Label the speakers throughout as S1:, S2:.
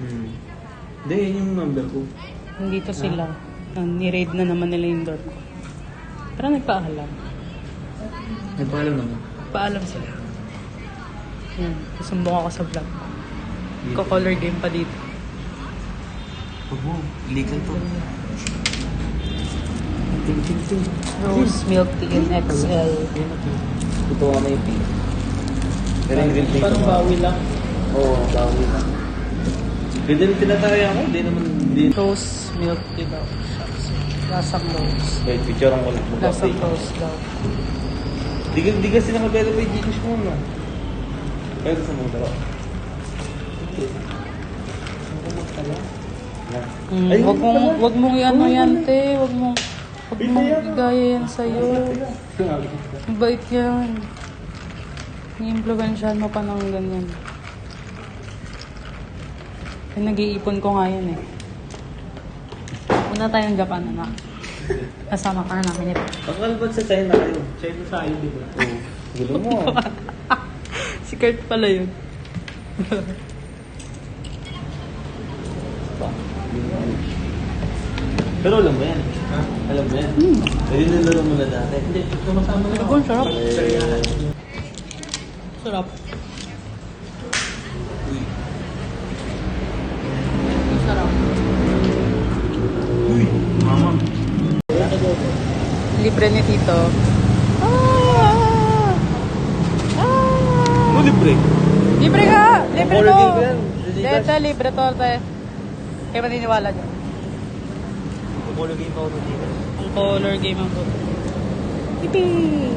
S1: Hindi, yun yung number ko.
S2: Nandito sila. Ni-raid na naman nila yung door ko. Pero nagpaalam.
S1: Nagpaalam naman.
S2: Paalam sila. Yan. Susumbong ako sa vlog. Ko-color game pa dito.
S1: Huwag mo. Illegal to.
S2: Rose milk tea in XL.
S1: Ito na yung pink. Pero yung green pink.
S3: Parang bawi lang.
S1: Oo, bawi lang. Ganda yung tinataya ko. Hindi naman.
S2: Rose milk tea daw. Lasang rose.
S1: Wait, picture ang ulit mo.
S2: Lasang rose daw.
S1: Di kasi naka-verify Gcash mo na. Pero sa mga dalawa. Ay,
S2: Wag mong i-ano yan, te. Wag mong igaya yan sa'yo. Mabait yan. I-influensyahan mo pa ng ganyan. Ay, nag-iipon ko nga yan eh. Una tayong Japan, anak. Kasama ka na namin ito.
S1: Akala ba sa China kayo?
S3: China tayo, di ba?
S1: Oo. Gulo mo.
S2: Si Kurt pala yun.
S1: Pero alam mo yan. Ha? Alam mo yan. Pwede nilaro mo na dati.
S3: Hindi, sumasama na
S2: Ito
S3: ako.
S2: po, sarap.
S3: Sariyahan.
S2: Sarap.
S1: Uy.
S2: Sarap.
S1: Uy. Mama.
S2: Libre ni Tito.
S1: Ano libre?
S2: Libre ka! Libre
S1: Color
S2: to!
S1: game ba yan?
S2: Dito, libre to, te. Kaya maniniwala dyan.
S1: Color game pa ako sa Gcash.
S2: Ang color game ang po. Yippee!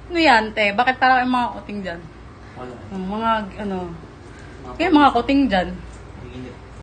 S2: Ano yan, te? Bakit parang yung mga kuting dyan?
S1: Wala.
S2: Yung mga, ano... Kaya mga kuting dyan.
S1: Init.